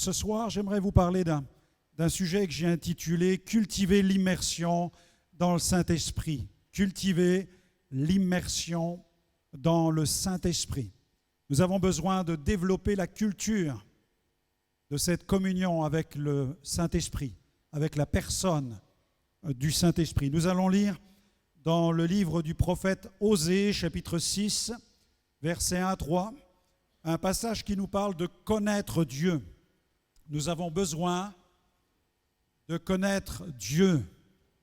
ce soir, j'aimerais vous parler d'un sujet que j'ai intitulé « Cultiver l'immersion dans le Saint-Esprit ». Cultiver l'immersion dans le Saint-Esprit. Nous avons besoin de développer la culture de cette communion avec le Saint-Esprit, avec la personne du Saint-Esprit. Nous allons lire dans le livre du prophète Osée, chapitre 6, versets 1 à 3, un passage qui nous parle de connaître Dieu. Nous avons besoin de connaître Dieu.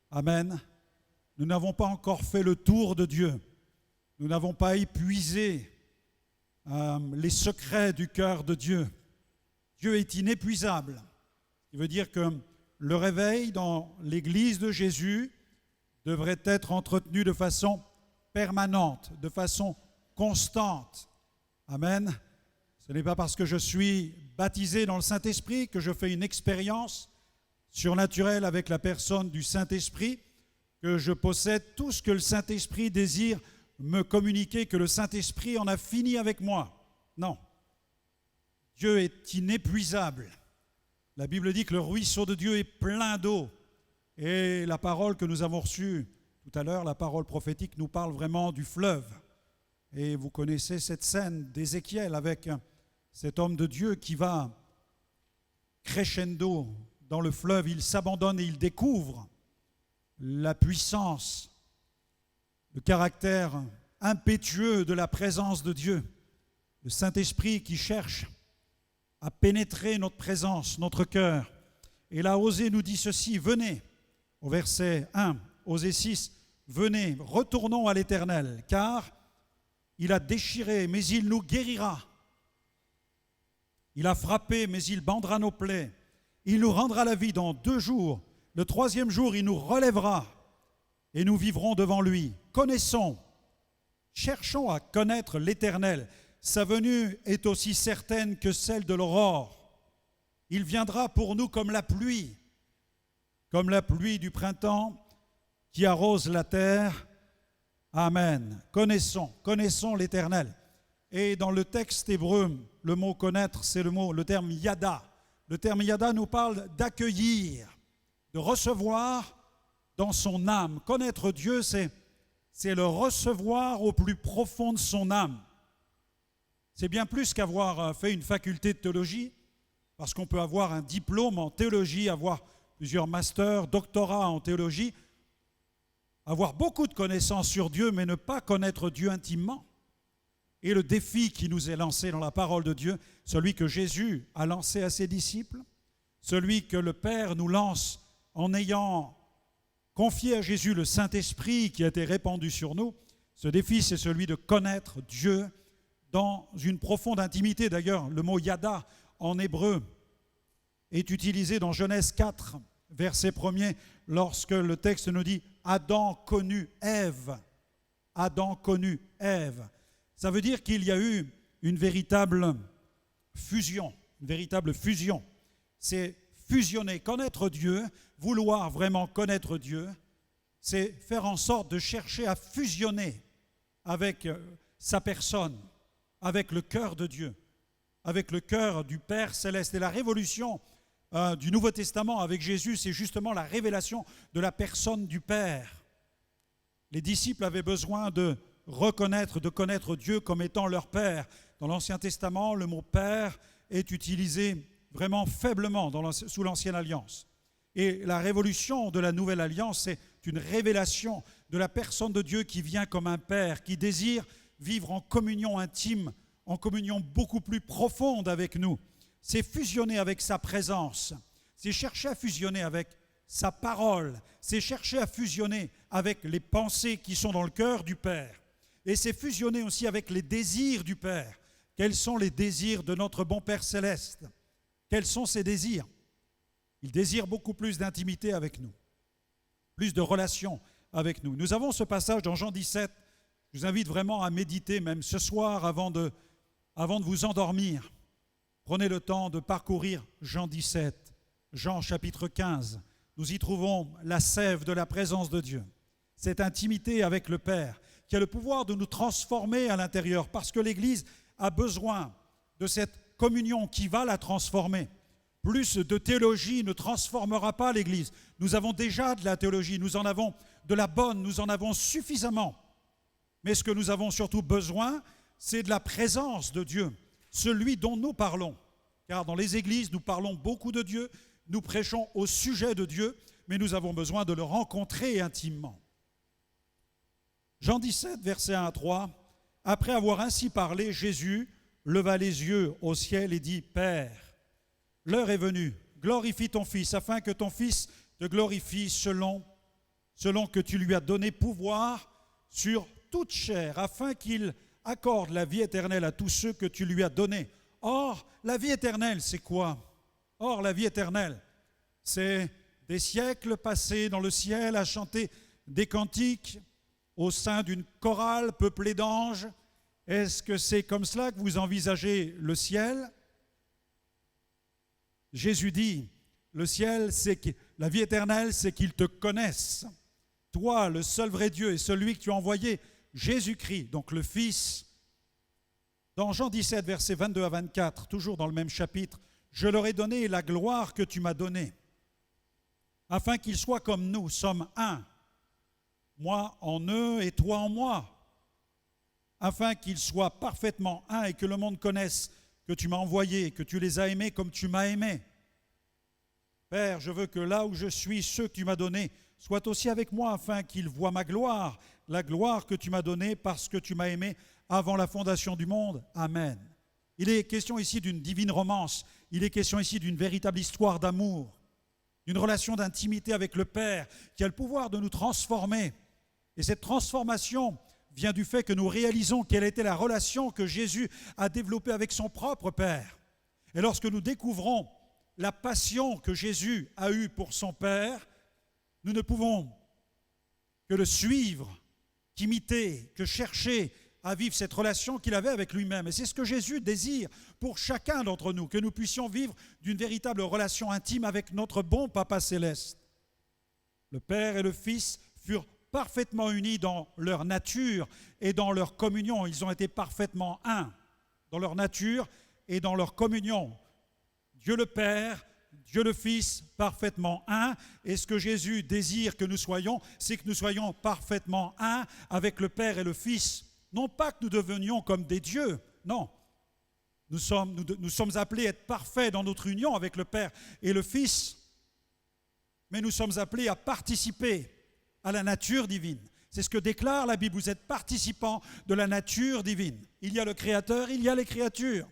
Amen. Nous n'avons pas encore fait le tour de Dieu. Nous n'avons pas épuisé les secrets du cœur de Dieu. Dieu est inépuisable. Ce qui veut dire que le réveil dans l'Église de Jésus devrait être entretenu de façon permanente, de façon constante. Amen. Ce n'est pas parce que je suis baptisé dans le Saint-Esprit que je fais une expérience surnaturelle avec la personne du Saint-Esprit, que je possède tout ce que le Saint-Esprit désire me communiquer, que le Saint-Esprit en a fini avec moi. Non. Dieu est inépuisable. La Bible dit que le ruisseau de Dieu est plein d'eau. Et la parole que nous avons reçue tout à l'heure, la parole prophétique, nous parle vraiment du fleuve. Et vous connaissez cette scène d'Ézéchiel avec cet homme de Dieu qui va crescendo dans le fleuve. Il s'abandonne et il découvre la puissance, le caractère impétueux de la présence de Dieu. Le Saint-Esprit qui cherche à pénétrer notre présence, notre cœur. Et là, Osée nous dit ceci, venez, au verset 1, Osée 6, venez, retournons à l'Éternel, car il a déchiré, mais il nous guérira. Il a frappé, mais il bandera nos plaies. Il nous rendra la vie dans 2 jours. Le 3e jour, il nous relèvera et nous vivrons devant lui. Connaissons, cherchons à connaître l'Éternel. Sa venue est aussi certaine que celle de l'aurore. Il viendra pour nous comme la pluie du printemps qui arrose la terre. Amen. Connaissons l'Éternel. Et dans le texte hébreu, le mot connaître, c'est le terme yada. Le terme yada nous parle d'accueillir, de recevoir dans son âme. Connaître Dieu, c'est le recevoir au plus profond de son âme. C'est bien plus qu'avoir fait une faculté de théologie, parce qu'on peut avoir un diplôme en théologie, avoir plusieurs masters, doctorats en théologie, avoir beaucoup de connaissances sur Dieu, mais ne pas connaître Dieu intimement. Et le défi qui nous est lancé dans la parole de Dieu, celui que Jésus a lancé à ses disciples, celui que le Père nous lance en ayant confié à Jésus le Saint-Esprit qui a été répandu sur nous, ce défi, c'est celui de connaître Dieu dans une profonde intimité. D'ailleurs, le mot « yada » en hébreu est utilisé dans Genèse 4, verset 1er, lorsque le texte nous dit « Adam connut Ève ». Adam connut Ève. Ça veut dire qu'il y a eu une véritable fusion. C'est fusionner, connaître Dieu, vouloir vraiment connaître Dieu, c'est faire en sorte de chercher à fusionner avec sa personne, avec le cœur de Dieu, avec le cœur du Père céleste. Et la révolution du Nouveau Testament avec Jésus, c'est justement la révélation de la personne du Père. Les disciples avaient besoin de connaître Dieu comme étant leur Père. Dans l'Ancien Testament, le mot Père est utilisé vraiment faiblement sous l'Ancienne Alliance. Et la révolution de la Nouvelle Alliance, c'est une révélation de la personne de Dieu qui vient comme un Père, qui désire vivre en communion intime, en communion beaucoup plus profonde avec nous. C'est fusionner avec sa présence, c'est chercher à fusionner avec sa parole, c'est chercher à fusionner avec les pensées qui sont dans le cœur du Père. Et c'est fusionner aussi avec les désirs du Père. Quels sont les désirs de notre bon Père céleste? Quels sont ses désirs? Il désire beaucoup plus d'intimité avec nous, plus de relations avec nous. Nous avons ce passage dans Jean 17. Je vous invite vraiment à méditer, même ce soir, avant de vous endormir. Prenez le temps de parcourir Jean 17, Jean chapitre 15. Nous y trouvons la sève de la présence de Dieu. Cette intimité avec le Père qui a le pouvoir de nous transformer à l'intérieur, parce que l'Église a besoin de cette communion qui va la transformer. Plus de théologie ne transformera pas l'Église. Nous avons déjà de la théologie, nous en avons de la bonne, nous en avons suffisamment. Mais ce que nous avons surtout besoin, c'est de la présence de Dieu, celui dont nous parlons. Car dans les églises, nous parlons beaucoup de Dieu, nous prêchons au sujet de Dieu, mais nous avons besoin de le rencontrer intimement. Jean 17, versets 1 à 3. Après avoir ainsi parlé, Jésus leva les yeux au ciel et dit, « Père, l'heure est venue, glorifie ton Fils, afin que ton Fils te glorifie selon que tu lui as donné pouvoir sur toute chair, afin qu'il accorde la vie éternelle à tous ceux que tu lui as donnés. » Or, la vie éternelle, c'est quoi? Or, la vie éternelle, c'est des siècles passés dans le ciel à chanter des cantiques au sein d'une chorale peuplée d'anges. Est-ce que c'est comme cela que vous envisagez le ciel? Jésus dit, le ciel, la vie éternelle, c'est qu'ils te connaissent. Toi, le seul vrai Dieu, et celui que tu as envoyé, Jésus-Christ, donc le Fils. Dans Jean 17, versets 22 à 24, toujours dans le même chapitre, « Je leur ai donné la gloire que tu m'as donnée, afin qu'ils soient comme nous, sommes un, moi en eux et toi en moi, afin qu'ils soient parfaitement un et que le monde connaisse que tu m'as envoyé, que tu les as aimés comme tu m'as aimé. Père, je veux que là où je suis, ceux que tu m'as donnés soient aussi avec moi, afin qu'ils voient ma gloire, la gloire que tu m'as donnée parce que tu m'as aimé avant la fondation du monde. Amen. » Il est question ici d'une divine romance, il est question ici d'une véritable histoire d'amour, d'une relation d'intimité avec le Père qui a le pouvoir de nous transformer. Et cette transformation vient du fait que nous réalisons quelle était la relation que Jésus a développée avec son propre Père. Et lorsque nous découvrons la passion que Jésus a eue pour son Père, nous ne pouvons que le suivre, qu'imiter, que chercher à vivre cette relation qu'il avait avec lui-même. Et c'est ce que Jésus désire pour chacun d'entre nous, que nous puissions vivre d'une véritable relation intime avec notre bon Papa Céleste. Le Père et le Fils furent parfaitement unis dans leur nature et dans leur communion. Ils ont été parfaitement un dans leur nature et dans leur communion. Dieu le Père, Dieu le Fils, parfaitement un. Et ce que Jésus désire que nous soyons, c'est que nous soyons parfaitement un avec le Père et le Fils. Non pas que nous devenions comme des dieux, non. Nous sommes appelés à être parfaits dans notre union avec le Père et le Fils, mais nous sommes appelés à participer à la nature divine. C'est ce que déclare la Bible, vous êtes participants de la nature divine. Il y a le Créateur, il y a les créatures.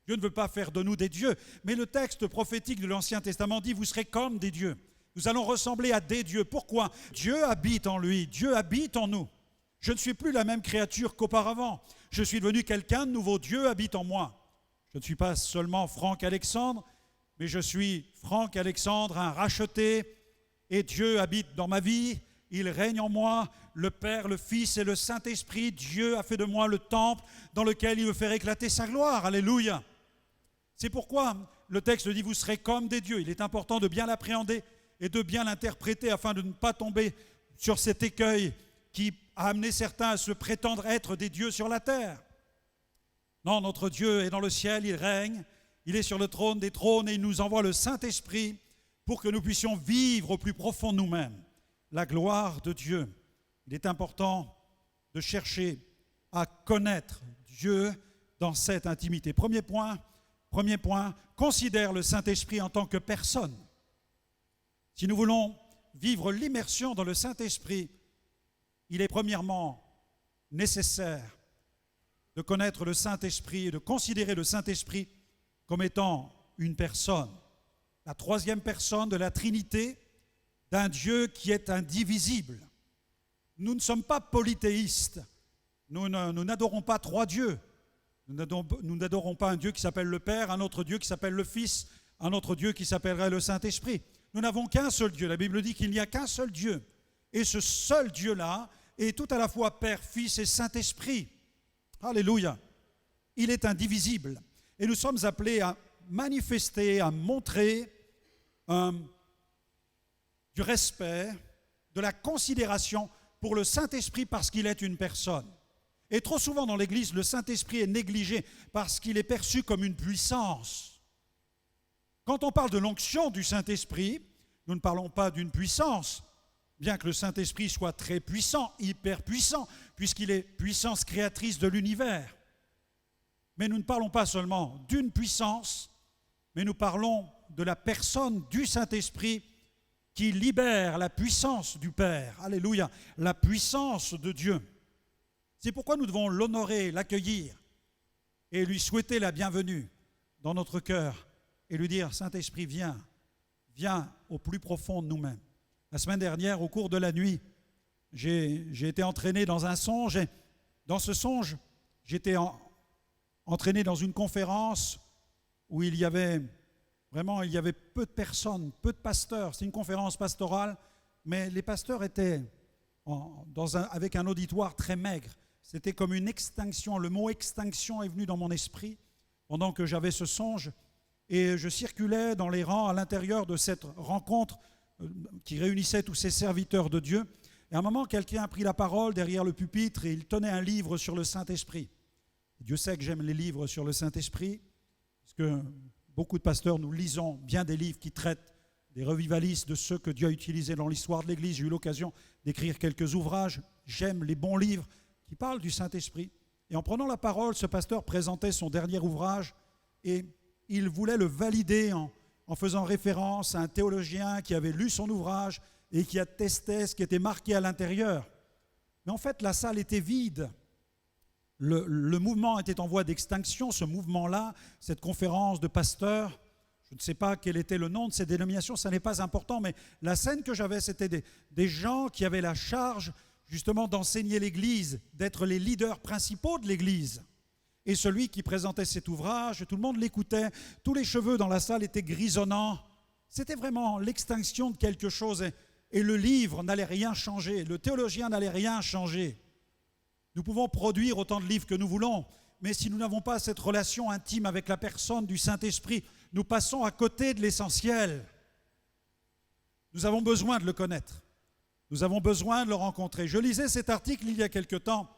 Dieu ne veut pas faire de nous des dieux, mais le texte prophétique de l'Ancien Testament dit « vous serez comme des dieux ». Nous allons ressembler à des dieux. Pourquoi? Dieu habite en lui, Dieu habite en nous. Je ne suis plus la même créature qu'auparavant. Je suis devenu quelqu'un de nouveau. Dieu habite en moi. Je ne suis pas seulement Franck Alexandre, mais je suis Franck Alexandre, un racheté, et Dieu habite dans ma vie. Il règne en moi, le Père, le Fils et le Saint-Esprit. Dieu a fait de moi le temple dans lequel il veut faire éclater sa gloire. Alléluia. C'est pourquoi le texte dit « vous serez comme des dieux ». Il est important de bien l'appréhender et de bien l'interpréter afin de ne pas tomber sur cet écueil qui a amené certains à se prétendre être des dieux sur la terre. Non, notre Dieu est dans le ciel, il règne, il est sur le trône des trônes et il nous envoie le Saint-Esprit pour que nous puissions vivre au plus profond de nous-mêmes la gloire de Dieu. Il est important de chercher à connaître Dieu dans cette intimité. Premier point, considère le Saint-Esprit en tant que personne. Si nous voulons vivre l'immersion dans le Saint-Esprit, il est premièrement nécessaire de connaître le Saint-Esprit et de considérer le Saint-Esprit comme étant une personne, la troisième personne de la Trinité, d'un Dieu qui est indivisible. Nous ne sommes pas polythéistes, nous n'adorons pas trois dieux, nous n'adorons pas un Dieu qui s'appelle le Père, un autre Dieu qui s'appelle le Fils, un autre Dieu qui s'appellerait le Saint-Esprit. Nous n'avons qu'un seul Dieu, la Bible dit qu'il n'y a qu'un seul Dieu. Et ce seul Dieu-là est tout à la fois Père, Fils et Saint-Esprit. Alléluia. Il est indivisible. Et nous sommes appelés à manifester, à montrer du respect, de la considération pour le Saint-Esprit parce qu'il est une personne. Et trop souvent dans l'Église, le Saint-Esprit est négligé parce qu'il est perçu comme une puissance. Quand on parle de l'onction du Saint-Esprit, nous ne parlons pas d'une puissance, bien que le Saint-Esprit soit très puissant, hyper puissant, puisqu'il est puissance créatrice de l'univers. Mais nous ne parlons pas seulement d'une puissance, mais nous parlons de la personne du Saint-Esprit qui libère la puissance du Père. Alléluia, la puissance de Dieu. C'est pourquoi nous devons l'honorer, l'accueillir et lui souhaiter la bienvenue dans notre cœur et lui dire, Saint-Esprit, viens au plus profond de nous-mêmes. La semaine dernière, au cours de la nuit, j'ai été entraîné dans un songe et dans ce songe, j'étais entraîné dans une conférence où il y avait peu de personnes, peu de pasteurs. C'est une conférence pastorale, mais les pasteurs étaient avec un auditoire très maigre. C'était comme une extinction. Le mot extinction est venu dans mon esprit pendant que j'avais ce songe. Et je circulais dans les rangs à l'intérieur de cette rencontre qui réunissait tous ces serviteurs de Dieu. Et à un moment, quelqu'un a pris la parole derrière le pupitre et il tenait un livre sur le Saint-Esprit. Dieu sait que j'aime les livres sur le Saint-Esprit, parce que beaucoup de pasteurs, nous lisons bien des livres qui traitent des revivalistes, de ceux que Dieu a utilisés dans l'histoire de l'Église. J'ai eu l'occasion d'écrire quelques ouvrages. J'aime les bons livres qui parlent du Saint-Esprit. Et en prenant la parole, ce pasteur présentait son dernier ouvrage et il voulait le valider en faisant référence à un théologien qui avait lu son ouvrage et qui attestait ce qui était marqué à l'intérieur. Mais en fait, la salle était vide. Le mouvement était en voie d'extinction, ce mouvement-là, cette conférence de pasteurs. Je ne sais pas quel était le nom de ces dénominations, ça n'est pas important, mais la scène que j'avais, c'était des gens qui avaient la charge justement d'enseigner l'Église, d'être les leaders principaux de l'Église. Et celui qui présentait cet ouvrage, tout le monde l'écoutait, tous les cheveux dans la salle étaient grisonnants. C'était vraiment l'extinction de quelque chose et le livre n'allait rien changer, le théologien n'allait rien changer. Nous pouvons produire autant de livres que nous voulons, mais si nous n'avons pas cette relation intime avec la personne du Saint-Esprit, nous passons à côté de l'essentiel. Nous avons besoin de le connaître. Nous avons besoin de le rencontrer. Je lisais cet article il y a quelque temps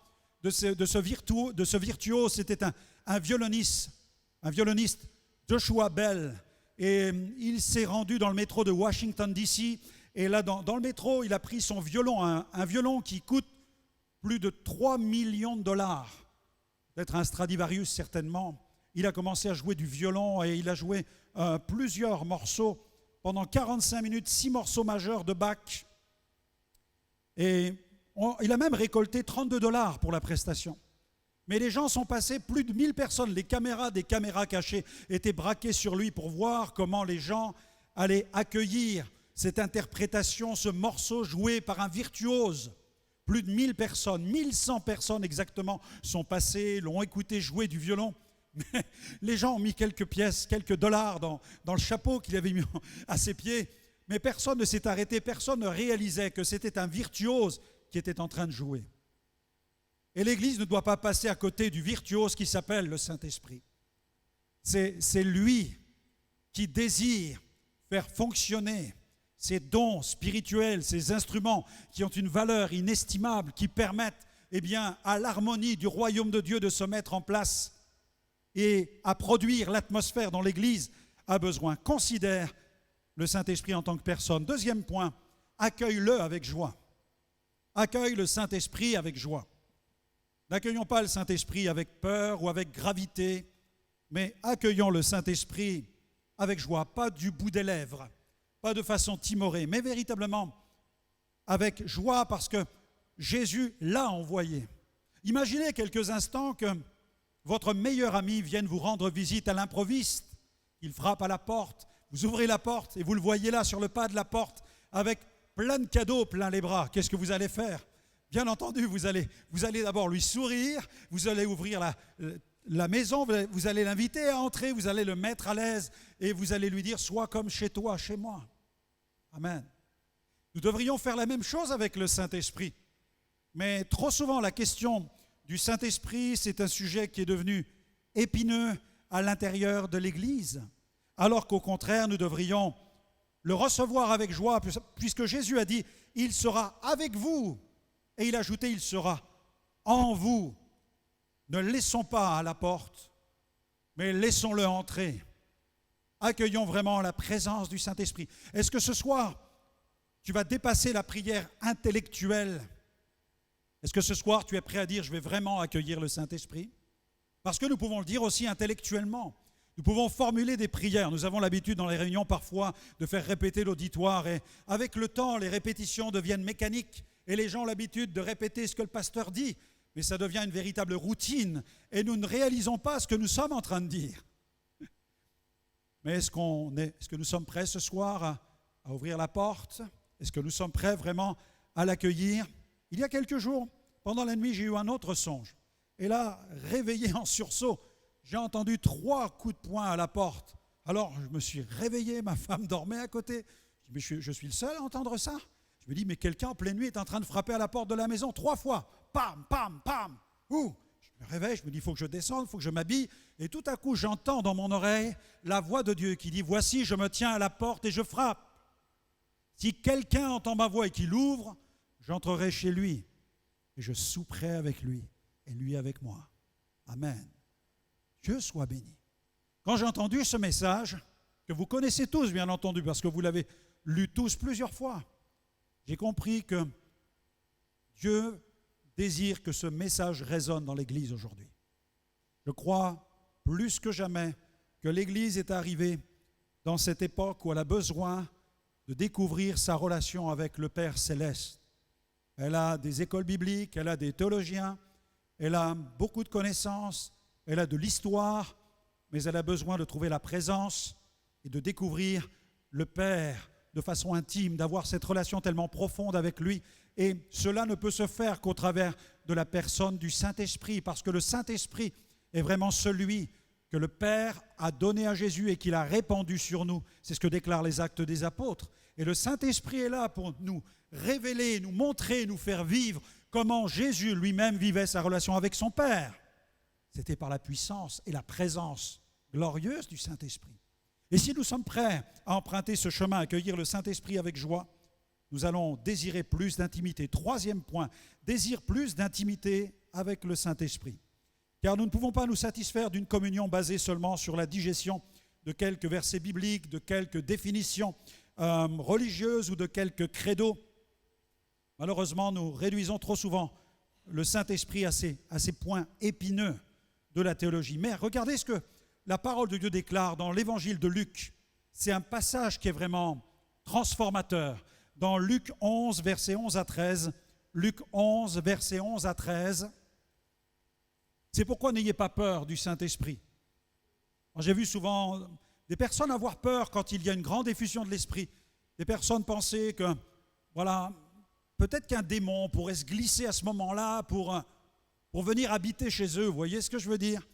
de ce virtuose. C'était un violoniste, Joshua Bell. Et il s'est rendu dans le métro de Washington, D.C. Et là, dans le métro, il a pris son violon, un violon qui coûte plus de 3 millions de dollars. Peut-être un Stradivarius, certainement. Il a commencé à jouer du violon et il a joué plusieurs morceaux. Pendant 45 minutes, 6 morceaux majeurs de Bach. Et il a même récolté 32 dollars pour la prestation. Mais les gens sont passés, plus de 1000 personnes. Des caméras cachées étaient braquées sur lui pour voir comment les gens allaient accueillir cette interprétation, ce morceau joué par un virtuose. Plus de 1000 personnes, 1100 personnes exactement sont passées, l'ont écouté jouer du violon. Mais les gens ont mis quelques pièces, quelques dollars dans le chapeau qu'il avait mis à ses pieds. Mais personne ne s'est arrêté, personne ne réalisait que c'était un virtuose qui était en train de jouer. Et l'Église ne doit pas passer à côté du virtuose qui s'appelle le Saint-Esprit. C'est lui qui désire faire fonctionner ces dons spirituels, ces instruments qui ont une valeur inestimable, qui permettent à l'harmonie du royaume de Dieu de se mettre en place et à produire l'atmosphère dont l'Église a besoin. Considère le Saint-Esprit en tant que personne. Deuxième point, accueille-le avec joie. Accueille le Saint-Esprit avec joie. N'accueillons pas le Saint-Esprit avec peur ou avec gravité, mais accueillons le Saint-Esprit avec joie, pas du bout des lèvres, pas de façon timorée, mais véritablement avec joie parce que Jésus l'a envoyé. Imaginez quelques instants que votre meilleur ami vienne vous rendre visite à l'improviste. Il frappe à la porte, vous ouvrez la porte et vous le voyez là sur le pas de la porte avec plein de cadeaux plein les bras. Qu'est-ce que vous allez faire ? Bien entendu, vous allez d'abord lui sourire, vous allez ouvrir la maison, vous allez l'inviter à entrer, vous allez le mettre à l'aise et vous allez lui dire « Sois comme chez toi, chez moi ». Amen. Nous devrions faire la même chose avec le Saint-Esprit. Mais trop souvent, la question du Saint-Esprit, c'est un sujet qui est devenu épineux à l'intérieur de l'Église, alors qu'au contraire, nous devrions le recevoir avec joie, puisque Jésus a dit « Il sera avec vous ». Et il a ajouté « Il sera en vous ». Ne le laissons pas à la porte, mais laissons-le entrer. Accueillons vraiment la présence du Saint-Esprit. Est-ce que ce soir, tu vas dépasser la prière intellectuelle? Est-ce que ce soir, tu es prêt à dire « je vais vraiment accueillir le Saint-Esprit » ? Parce que nous pouvons le dire aussi intellectuellement. Nous pouvons formuler des prières. Nous avons l'habitude dans les réunions parfois de faire répéter l'auditoire et avec le temps, les répétitions deviennent mécaniques et les gens ont l'habitude de répéter ce que le pasteur dit, mais ça devient une véritable routine et nous ne réalisons pas ce que nous sommes en train de dire. Mais est-ce que nous sommes prêts ce soir à ouvrir la porte? Est-ce que nous sommes prêts vraiment à l'accueillir? Il y a quelques jours, pendant la nuit, j'ai eu un autre songe. Et là, réveillé en sursaut, j'ai entendu 3 coups de poing à la porte. Alors, je me suis réveillé, ma femme dormait à côté. Je dis, mais je suis le seul à entendre ça? Je me dis, mais quelqu'un en pleine nuit est en train de frapper à la porte de la maison 3 fois. Pam, pam, pam. Ouh! Je me réveille, je me dis, il faut que je descende, il faut que je m'habille. Et tout à coup, j'entends dans mon oreille la voix de Dieu qui dit, voici, je me tiens à la porte et je frappe. Si quelqu'un entend ma voix et qu'il ouvre, j'entrerai chez lui et je souperai avec lui et lui avec moi. Amen. Dieu soit béni. Quand j'ai entendu ce message, que vous connaissez tous bien entendu, parce que vous l'avez lu tous plusieurs fois, j'ai compris que Dieu désire que ce message résonne dans l'Église aujourd'hui. Je crois plus que jamais que l'Église est arrivée dans cette époque où elle a besoin de découvrir sa relation avec le Père Céleste. Elle a des écoles bibliques, elle a des théologiens, elle a beaucoup de connaissances, elle a de l'histoire, mais elle a besoin de trouver la présence et de découvrir le Père de façon intime, d'avoir cette relation tellement profonde avec lui. Et cela ne peut se faire qu'au travers de la personne du Saint-Esprit, parce que le Saint-Esprit est vraiment celui que le Père a donné à Jésus et qu'il a répandu sur nous. C'est ce que déclarent les Actes des Apôtres. Et le Saint-Esprit est là pour nous révéler, nous montrer, nous faire vivre comment Jésus lui-même vivait sa relation avec son Père. C'était par la puissance et la présence glorieuse du Saint-Esprit. Et si nous sommes prêts à emprunter ce chemin, à accueillir le Saint-Esprit avec joie, nous allons désirer plus d'intimité. 3e point, désir plus d'intimité avec le Saint-Esprit. Car nous ne pouvons pas nous satisfaire d'une communion basée seulement sur la digestion de quelques versets bibliques, de quelques définitions religieuses ou de quelques credos. Malheureusement, nous réduisons trop souvent le Saint-Esprit à ces points épineux de la théologie. Mais regardez ce que la parole de Dieu déclare dans l'évangile de Luc. C'est un passage qui est vraiment transformateur. Dans Luc 11, versets 11 à 13, Luc 11, versets 11 à 13, c'est pourquoi n'ayez pas peur du Saint-Esprit. J'ai vu souvent des personnes avoir peur quand il y a une grande effusion de l'Esprit. Des personnes penser que, voilà, peut-être qu'un démon pourrait se glisser à ce moment-là pour venir habiter chez eux. Vous voyez ce que je veux dire?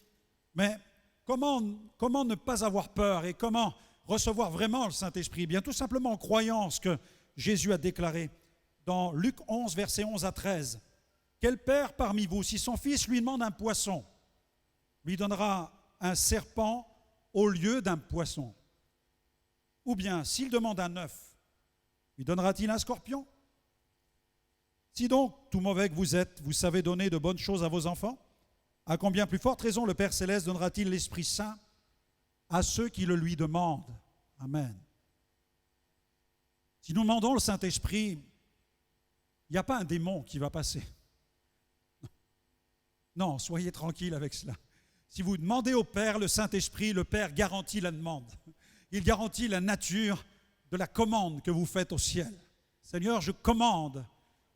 Mais comment ne pas avoir peur et comment recevoir vraiment le Saint-Esprit? Eh bien, tout simplement en croyant ce que Jésus a déclaré dans Luc 11, versets 11 à 13. Quel père parmi vous, si son fils lui demande un poisson, lui donnera un serpent au lieu d'un poisson? Ou bien, s'il demande un œuf, lui donnera-t-il un scorpion? Si donc, tout mauvais que vous êtes, vous savez donner de bonnes choses à vos enfants, à combien plus forte raison le Père Céleste donnera-t-il l'Esprit Saint à ceux qui le lui demandent? Amen. Si nous demandons le Saint-Esprit, il n'y a pas un démon qui va passer. Non, soyez tranquille avec cela. Si vous demandez au Père le Saint-Esprit, le Père garantit la demande. Il garantit la nature de la commande que vous faites au ciel. Seigneur, je commande.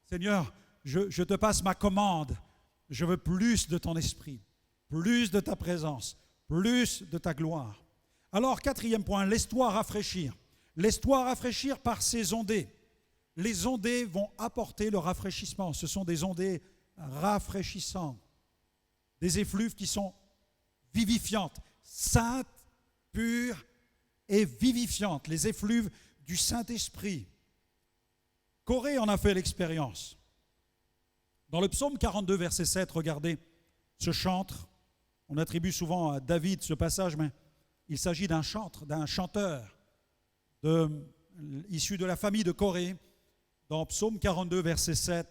Seigneur, je te passe ma commande. Je veux plus de ton esprit, plus de ta présence, plus de ta gloire. Alors, 4e point, laisse-toi rafraîchir. Laisse-toi rafraîchir par ces ondées. Les ondées vont apporter le rafraîchissement. Ce sont des ondées rafraîchissantes. Des effluves qui sont vivifiantes, saintes, pures et vivifiantes. Les effluves du Saint-Esprit. Corée en a fait l'expérience. Dans le psaume 42, verset 7, regardez ce chantre. On attribue souvent à David ce passage, mais il s'agit d'un chanteur issu de la famille de Corée. Dans psaume 42, verset 7,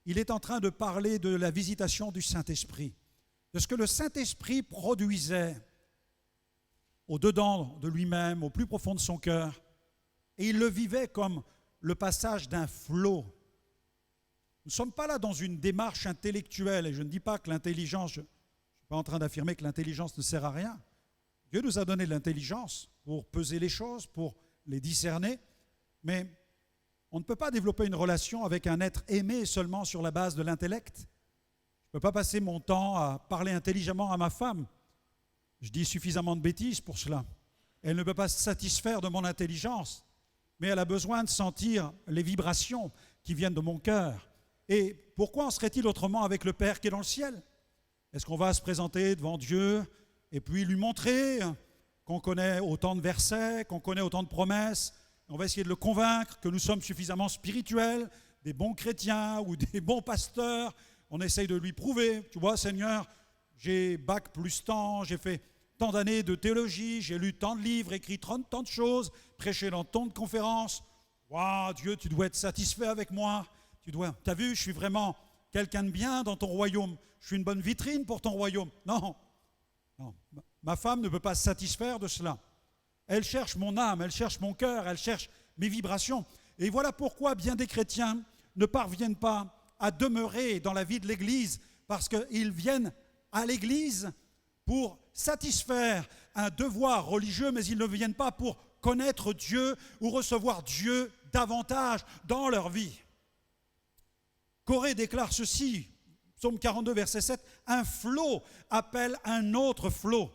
il est en train de parler de la visitation du Saint-Esprit, de ce que le Saint-Esprit produisait. au-dedans de lui-même, au plus profond de son cœur. Et il le vivait comme le passage d'un flot. Nous ne sommes pas là dans une démarche intellectuelle, et je ne dis pas que l'intelligence, je ne suis pas en train d'affirmer que l'intelligence ne sert à rien. Dieu nous a donné de l'intelligence pour peser les choses, pour les discerner, mais on ne peut pas développer une relation avec un être aimé seulement sur la base de l'intellect. Je ne peux pas passer mon temps à parler intelligemment à ma femme. Je dis suffisamment de bêtises pour cela. Elle ne peut pas se satisfaire de mon intelligence, mais elle a besoin de sentir les vibrations qui viennent de mon cœur. Et pourquoi en serait-il autrement avec le Père qui est dans le ciel? Est-ce qu'on va se présenter devant Dieu et puis lui montrer qu'on connaît autant de versets, qu'on connaît autant de promesses? On va essayer de le convaincre que nous sommes suffisamment spirituels, des bons chrétiens ou des bons pasteurs. On essaye de lui prouver, tu vois, Seigneur, j'ai bac plus tant, j'ai fait tant d'années de théologie, j'ai lu tant de livres, écrit tant de choses, prêché dans tant de conférences. Waouh, Dieu, tu dois être satisfait avec moi. T'as vu, je suis vraiment quelqu'un de bien dans ton royaume. Je suis une bonne vitrine pour ton royaume. Non, non, ma femme ne peut pas se satisfaire de cela. Elle cherche mon âme, elle cherche mon cœur, elle cherche mes vibrations. Et voilà pourquoi bien des chrétiens ne parviennent pas à demeurer dans la vie de l'Église, parce qu'ils viennent à l'Église pour satisfaire un devoir religieux, mais ils ne viennent pas pour connaître Dieu ou recevoir Dieu davantage dans leur vie. Corée déclare ceci, psaume 42, verset 7, « Un flot appelle un autre flot.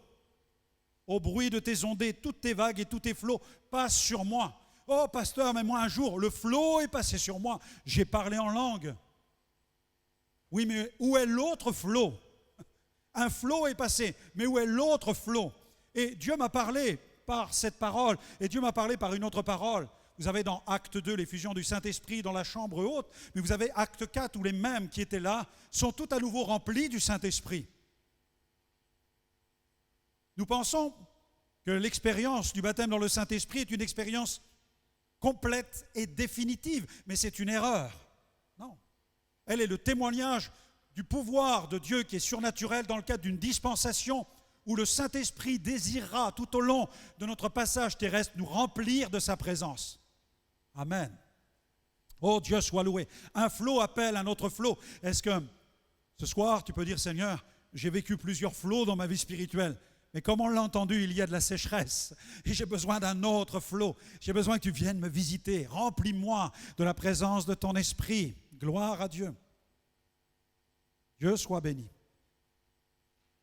Au bruit de tes ondées, toutes tes vagues et tous tes flots passent sur moi. » Oh, pasteur, mais moi un jour, le flot est passé sur moi. J'ai parlé en langue. Oui, mais où est l'autre flot? Un flot est passé, mais où est l'autre flot? Et Dieu m'a parlé par cette parole, et Dieu m'a parlé par une autre parole. Vous avez dans Acte 2 l'effusion du Saint-Esprit dans la chambre haute, mais vous avez Acte 4 où les mêmes qui étaient là sont tout à nouveau remplis du Saint-Esprit. Nous pensons que l'expérience du baptême dans le Saint-Esprit est une expérience complète et définitive, mais c'est une erreur. Non. Elle est le témoignage du pouvoir de Dieu qui est surnaturel dans le cadre d'une dispensation où le Saint-Esprit désirera tout au long de notre passage terrestre nous remplir de sa présence. Amen. Oh, Dieu soit loué. Un flot appelle un autre flot. Est-ce que ce soir, tu peux dire, Seigneur, j'ai vécu plusieurs flots dans ma vie spirituelle, mais comme on l'a entendu, il y a de la sécheresse et j'ai besoin d'un autre flot. J'ai besoin que tu viennes me visiter. Remplis-moi de la présence de ton esprit. Gloire à Dieu. Dieu soit béni.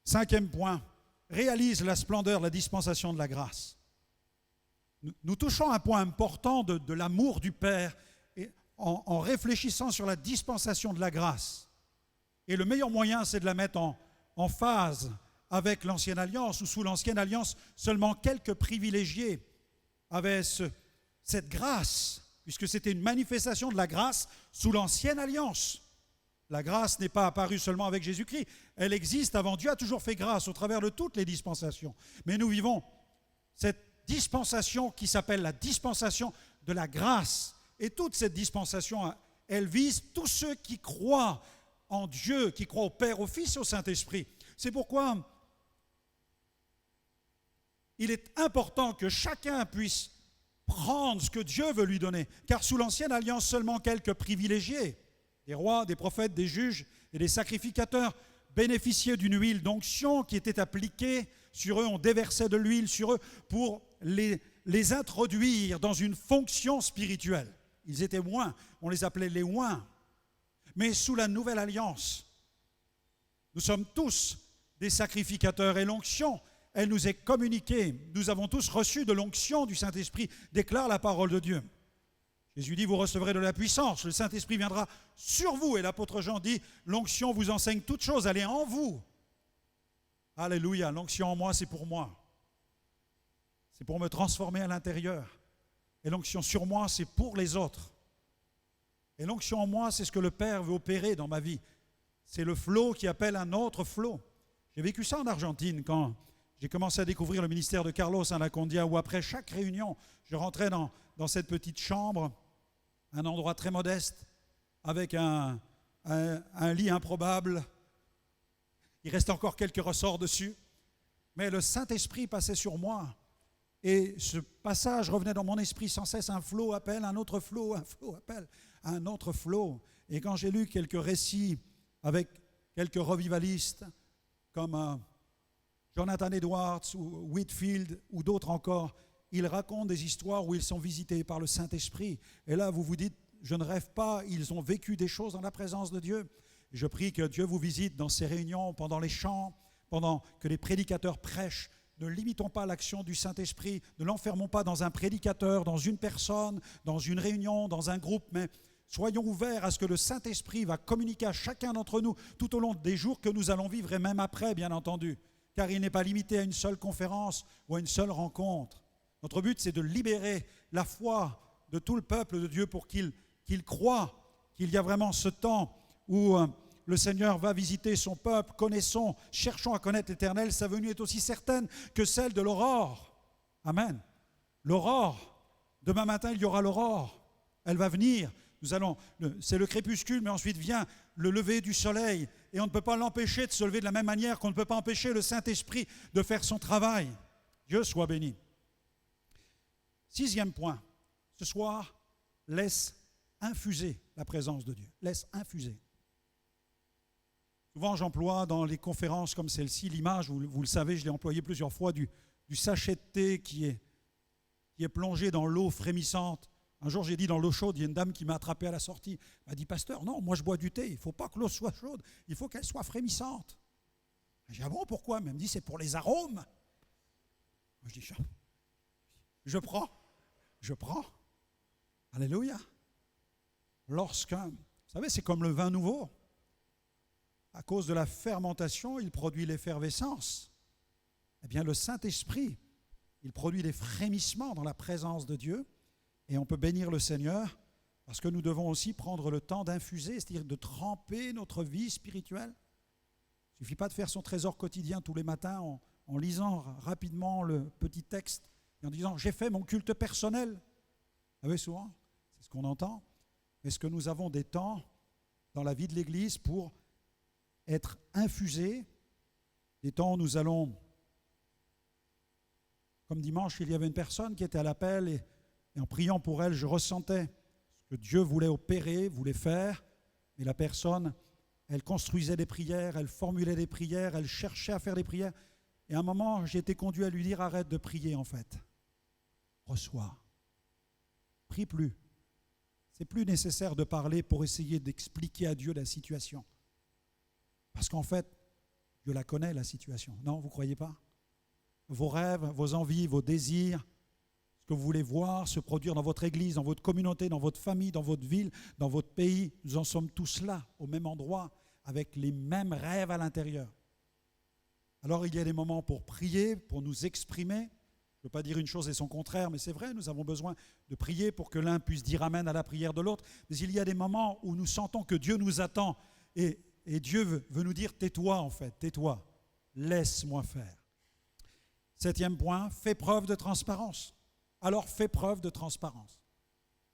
5e point, réalise la splendeur de la dispensation de la grâce. Nous touchons un point important de l'amour du Père et en réfléchissant sur la dispensation de la grâce. Et le meilleur moyen, c'est de la mettre en phase avec l'Ancienne Alliance, où sous l'Ancienne Alliance, seulement quelques privilégiés avaient cette grâce, puisque c'était une manifestation de la grâce sous l'Ancienne Alliance. La grâce n'est pas apparue seulement avec Jésus-Christ, elle existe avant. Dieu a toujours fait grâce au travers de toutes les dispensations. Mais nous vivons cette dispensation qui s'appelle la dispensation de la grâce. Et toute cette dispensation, elle vise tous ceux qui croient en Dieu, qui croient au Père, au Fils et au Saint-Esprit. C'est pourquoi il est important que chacun puisse prendre ce que Dieu veut lui donner. Car sous l'Ancienne Alliance, seulement quelques privilégiés, des rois, des prophètes, des juges et des sacrificateurs, bénéficiaient d'une huile d'onction qui était appliquée sur eux. On déversait de l'huile sur eux pour les introduire dans une fonction spirituelle. Ils étaient oints, on les appelait les oints. Mais sous la nouvelle alliance, nous sommes tous des sacrificateurs et l'onction, elle nous est communiquée. Nous avons tous reçu de l'onction du Saint-Esprit, déclare la parole de Dieu. Jésus dit, vous recevrez de la puissance, le Saint-Esprit viendra sur vous. Et l'apôtre Jean dit, l'onction vous enseigne toutes choses, elle est en vous. Alléluia, l'onction en moi, c'est pour moi. C'est pour me transformer à l'intérieur. Et l'onction sur moi, c'est pour les autres. Et l'onction en moi, c'est ce que le Père veut opérer dans ma vie. C'est le flot qui appelle un autre flot. J'ai vécu ça en Argentine quand j'ai commencé à découvrir le ministère de Carlos Anacondia, où après chaque réunion, je rentrais dans cette petite chambre, un endroit très modeste, avec un lit improbable. Il reste encore quelques ressorts dessus. mais le Saint-Esprit passait sur moi. Et ce passage revenait dans mon esprit sans cesse, un flot appelle un autre flot, un flot appelle un autre flot. Et quand j'ai lu quelques récits avec quelques revivalistes, comme Jonathan Edwards ou Whitfield ou d'autres encore, ils racontent des histoires où ils sont visités par le Saint-Esprit. Et là, vous vous dites, je ne rêve pas, ils ont vécu des choses dans la présence de Dieu. Je prie que Dieu vous visite dans ces réunions, pendant les chants, pendant que les prédicateurs prêchent. Ne limitons pas l'action du Saint-Esprit, ne l'enfermons pas dans un prédicateur, dans une personne, dans une réunion, dans un groupe, mais soyons ouverts à ce que le Saint-Esprit va communiquer à chacun d'entre nous tout au long des jours que nous allons vivre et même après, bien entendu, car il n'est pas limité à une seule conférence ou à une seule rencontre. Notre but, c'est de libérer la foi de tout le peuple de Dieu pour qu'il croie qu'il y a vraiment ce temps où le Seigneur va visiter son peuple. Connaissons, cherchons à connaître l'Éternel. Sa venue est aussi certaine que celle de l'aurore. Amen. L'aurore. Demain matin, il y aura l'aurore. Elle va venir. C'est le crépuscule, mais ensuite vient le lever du soleil. Et on ne peut pas l'empêcher de se lever de la même manière qu'on ne peut pas empêcher le Saint-Esprit de faire son travail. Dieu soit béni. 6e point. Ce soir, laisse infuser la présence de Dieu. Laisse infuser. Souvent, j'emploie dans les conférences comme celle-ci l'image, vous le savez, je l'ai employé plusieurs fois, du sachet de thé qui est plongé dans l'eau frémissante. Un jour, j'ai dit dans l'eau chaude, il y a une dame qui m'a attrapé à la sortie. Elle m'a dit, pasteur, non, moi je bois du thé, il ne faut pas que l'eau soit chaude, il faut qu'elle soit frémissante. J'ai dit, ah bon, pourquoi? Elle me dit, c'est pour les arômes. Je dis, je prends. Alléluia. Vous savez, c'est comme le vin nouveau. À cause de la fermentation, il produit l'effervescence. Eh bien, le Saint-Esprit, il produit des frémissements dans la présence de Dieu. Et on peut bénir le Seigneur parce que nous devons aussi prendre le temps d'infuser, c'est-à-dire de tremper notre vie spirituelle. Il ne suffit pas de faire son trésor quotidien tous les matins en lisant rapidement le petit texte et en disant « j'ai fait mon culte personnel ». Vous savez, souvent, c'est ce qu'on entend. Est-ce que nous avons des temps dans la vie de l'Église pour être infusés, des temps où nous allons, comme dimanche, il y avait une personne qui était à l'appel et en priant pour elle, je ressentais ce que Dieu voulait opérer, voulait faire, mais la personne, elle construisait des prières, elle formulait des prières, elle cherchait à faire des prières, et à un moment, j'ai été conduit à lui dire, arrête de prier en fait, reçois, prie plus. C'est plus nécessaire de parler pour essayer d'expliquer à Dieu la situation. Parce qu'en fait, Dieu la connaît, la situation. Non, vous ne croyez pas? Vos rêves, vos envies, vos désirs, ce que vous voulez voir se produire dans votre église, dans votre communauté, dans votre famille, dans votre ville, dans votre pays, nous en sommes tous là, au même endroit, avec les mêmes rêves à l'intérieur. Alors il y a des moments pour prier, pour nous exprimer. Je ne veux pas dire une chose et son contraire, mais c'est vrai, nous avons besoin de prier pour que l'un puisse dire amen à la prière de l'autre. Mais il y a des moments où nous sentons que Dieu nous attend et Dieu veut nous dire, tais-toi en fait, tais-toi, laisse-moi faire. 7e point, fais preuve de transparence. Alors fais preuve de transparence.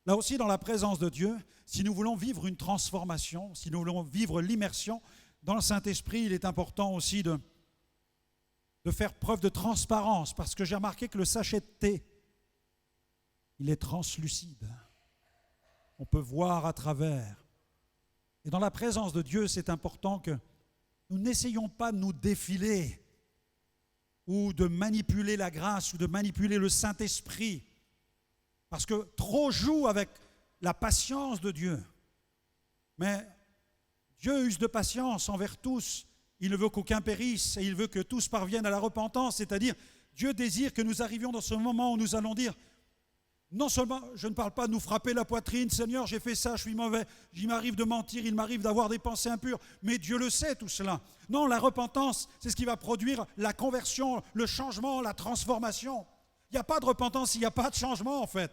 Là aussi, dans la présence de Dieu, si nous voulons vivre une transformation, si nous voulons vivre l'immersion dans le Saint-Esprit, il est important aussi de faire preuve de transparence, parce que j'ai remarqué que le sachet de thé, il est translucide. On peut voir à travers. Et dans la présence de Dieu, c'est important que nous n'essayons pas de nous défiler ou de manipuler la grâce ou de manipuler le Saint-Esprit, parce que trop joue avec la patience de Dieu. Mais Dieu use de patience envers tous. Il ne veut qu'aucun périsse et il veut que tous parviennent à la repentance, c'est-à-dire Dieu désire que nous arrivions dans ce moment où nous allons dire, non seulement, je ne parle pas de nous frapper la poitrine, Seigneur, j'ai fait ça, je suis mauvais, il m'arrive de mentir, il m'arrive d'avoir des pensées impures, mais Dieu le sait tout cela. Non, la repentance, c'est ce qui va produire la conversion, le changement, la transformation. Il n'y a pas de repentance, il n'y a pas de changement en fait.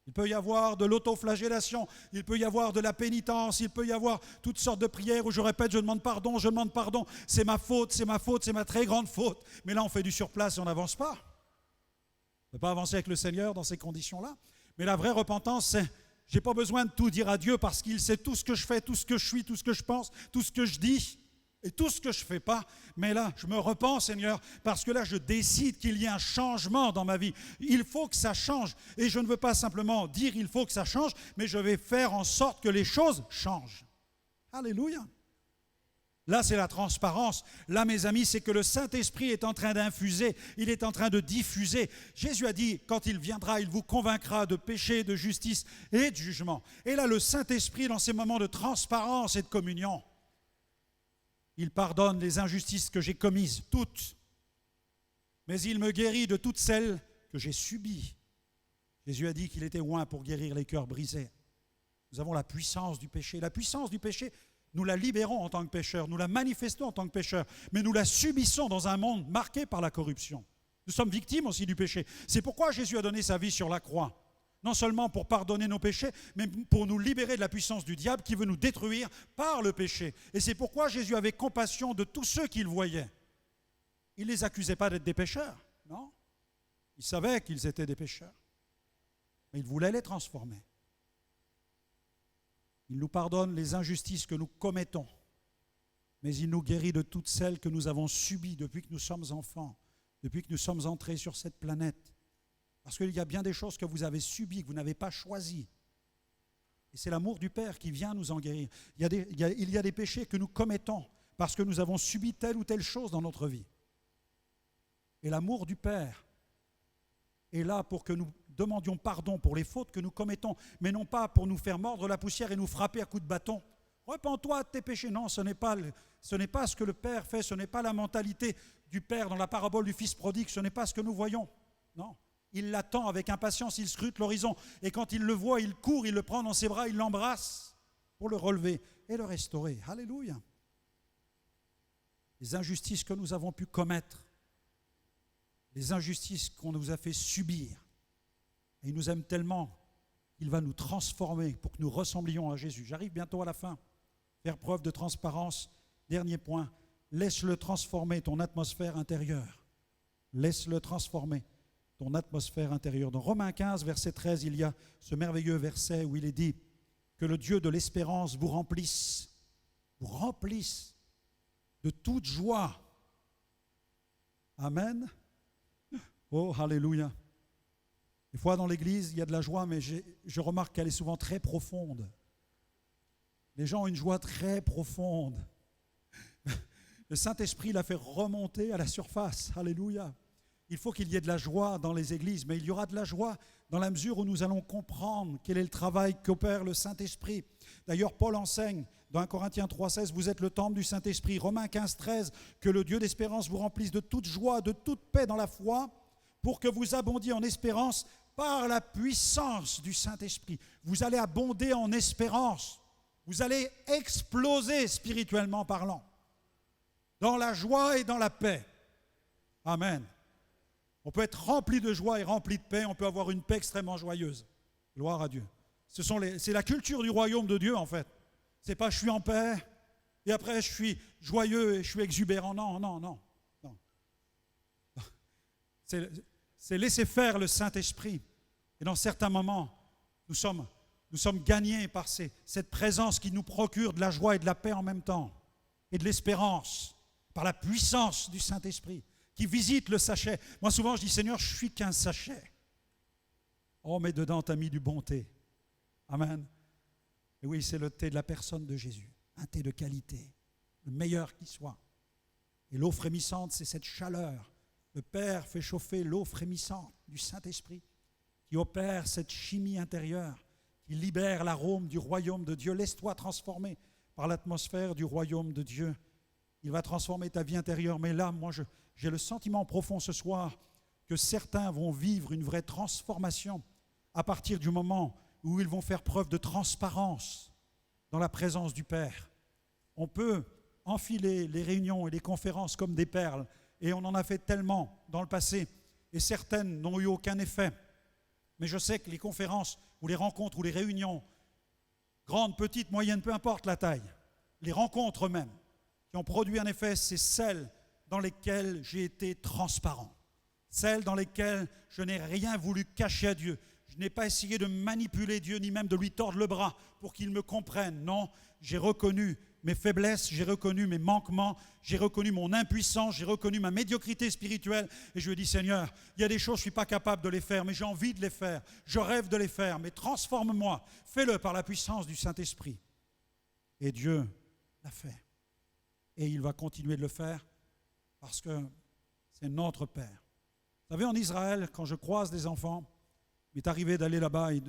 Il peut y avoir de l'autoflagellation, il peut y avoir de la pénitence, il peut y avoir toutes sortes de prières où je répète, je demande pardon, c'est ma faute, c'est ma très grande faute. Mais là, on fait du surplace et on n'avance pas. On ne peut pas avancer avec le Seigneur dans ces conditions-là. Mais la vraie repentance, c'est, je n'ai pas besoin de tout dire à Dieu parce qu'il sait tout ce que je fais, tout ce que je suis, tout ce que je pense, tout ce que je dis. Et tout ce que je ne fais pas, mais là, je me repens, Seigneur, parce que là, je décide qu'il y ait un changement dans ma vie. Il faut que ça change. Et je ne veux pas simplement dire il faut que ça change, mais je vais faire en sorte que les choses changent. Alléluia. Là, c'est la transparence. Là, mes amis, c'est que le Saint-Esprit est en train d'infuser, il est en train de diffuser. Jésus a dit, quand il viendra, il vous convaincra de péché, de justice et de jugement. Et là, le Saint-Esprit, dans ces moments de transparence et de communion, il pardonne les injustices que j'ai commises, toutes. Mais il me guérit de toutes celles que j'ai subies. Jésus a dit qu'il était oint pour guérir les cœurs brisés. Nous avons la puissance du péché. La puissance du péché, nous la libérons en tant que pécheurs, nous la manifestons en tant que pécheurs, mais nous la subissons dans un monde marqué par la corruption. Nous sommes victimes aussi du péché. C'est pourquoi Jésus a donné sa vie sur la croix. Non seulement pour pardonner nos péchés, mais pour nous libérer de la puissance du diable qui veut nous détruire par le péché. Et c'est pourquoi Jésus avait compassion de tous ceux qu'il voyait. Il ne les accusait pas d'être des pécheurs, non. Il savait qu'ils étaient des pécheurs. Mais il voulait les transformer. Il nous pardonne les injustices que nous commettons, mais il nous guérit de toutes celles que nous avons subies depuis que nous sommes enfants, depuis que nous sommes entrés sur cette planète. Parce qu'il y a bien des choses que vous avez subies, que vous n'avez pas choisies. Et c'est l'amour du Père qui vient nous en guérir. Il y a des péchés que nous commettons parce que nous avons subi telle ou telle chose dans notre vie. Et l'amour du Père est là pour que nous demandions pardon pour les fautes que nous commettons, mais non pas pour nous faire mordre la poussière et nous frapper à coups de bâton. Repens-toi de tes péchés. Non, ce n'est pas ce que le Père fait, ce n'est pas la mentalité du Père dans la parabole du Fils prodigue, ce n'est pas ce que nous voyons. Non. Il l'attend avec impatience, il scrute l'horizon. Et quand il le voit, il court, il le prend dans ses bras, il l'embrasse pour le relever et le restaurer. Alléluia. Les injustices que nous avons pu commettre, les injustices qu'on nous a fait subir. Et il nous aime tellement qu'il va nous transformer pour que nous ressemblions à Jésus. J'arrive bientôt à la fin. Faire preuve de transparence. Dernier point, laisse-le transformer ton atmosphère intérieure. Laisse-le transformer ton atmosphère intérieure. Dans Romains 15, verset 13, il y a ce merveilleux verset où il est dit que le Dieu de l'espérance vous remplisse de toute joie. Amen. Oh, alléluia. Des fois dans l'église, il y a de la joie, mais je remarque qu'elle est souvent très profonde. Les gens ont une joie très profonde. Le Saint-Esprit l'a fait remonter à la surface. Alléluia. Il faut qu'il y ait de la joie dans les églises, mais il y aura de la joie dans la mesure où nous allons comprendre quel est le travail qu'opère le Saint-Esprit. D'ailleurs, Paul enseigne dans 1 Corinthiens 3,16, vous êtes le temple du Saint-Esprit. Romains 15, 13, que le Dieu d'espérance vous remplisse de toute joie, de toute paix dans la foi, pour que vous abondiez en espérance par la puissance du Saint-Esprit. Vous allez abonder en espérance. Vous allez exploser spirituellement parlant, dans la joie et dans la paix. Amen. On peut être rempli de joie et rempli de paix, on peut avoir une paix extrêmement joyeuse. Gloire à Dieu. C'est la culture du royaume de Dieu en fait. C'est pas je suis en paix et après je suis joyeux et je suis exubérant. Non. C'est laisser faire le Saint-Esprit. Et dans certains moments, nous sommes gagnés par cette présence qui nous procure de la joie et de la paix en même temps, et de l'espérance, par la puissance du Saint-Esprit, qui visite le sachet. Moi, souvent, je dis, Seigneur, je suis qu'un sachet. Oh, mais dedans, tu as mis du bon thé. Amen. Et oui, c'est le thé de la personne de Jésus. Un thé de qualité, le meilleur qui soit. Et l'eau frémissante, c'est cette chaleur. Le Père fait chauffer l'eau frémissante du Saint-Esprit qui opère cette chimie intérieure, qui libère l'arôme du royaume de Dieu. Laisse-toi transformer par l'atmosphère du royaume de Dieu. Il va transformer ta vie intérieure. Mais là, moi, j'ai le sentiment profond ce soir que certains vont vivre une vraie transformation à partir du moment où ils vont faire preuve de transparence dans la présence du Père. On peut enfiler les réunions et les conférences comme des perles, et on en a fait tellement dans le passé, et certaines n'ont eu aucun effet. Mais je sais que les conférences ou les rencontres ou les réunions, grandes, petites, moyennes, peu importe la taille, les rencontres même, qui ont produit un effet, c'est celles dans lesquelles j'ai été transparent, celles dans lesquelles je n'ai rien voulu cacher à Dieu. Je n'ai pas essayé de manipuler Dieu, ni même de lui tordre le bras pour qu'il me comprenne. Non, j'ai reconnu mes faiblesses, j'ai reconnu mes manquements, j'ai reconnu mon impuissance, j'ai reconnu ma médiocrité spirituelle. Et je lui ai dit, Seigneur, il y a des choses, je ne suis pas capable de les faire, mais j'ai envie de les faire. Je rêve de les faire, mais transforme-moi. Fais-le par la puissance du Saint-Esprit. Et Dieu l'a fait. Et il va continuer de le faire parce que c'est notre Père. Vous savez, en Israël, quand je croise des enfants, il m'est arrivé d'aller là-bas et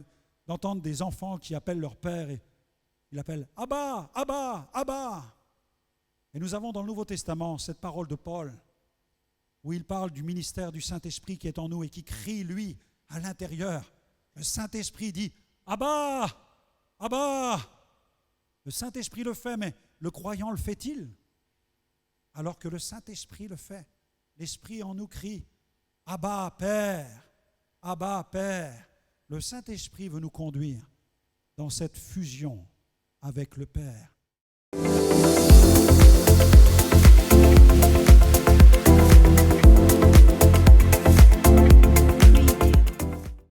d'entendre des enfants qui appellent leur père et ils l'appellent Abba, Abba, Abba. Et nous avons dans le Nouveau Testament cette parole de Paul où il parle du ministère du Saint-Esprit qui est en nous et qui crie, lui, à l'intérieur. Le Saint-Esprit dit Abba, Abba. Le Saint-Esprit le fait, mais le croyant le fait-il? Alors que le Saint-Esprit le fait. L'Esprit en nous crie Abba, Père, Abba, Père. Le Saint-Esprit veut nous conduire dans cette fusion avec le Père.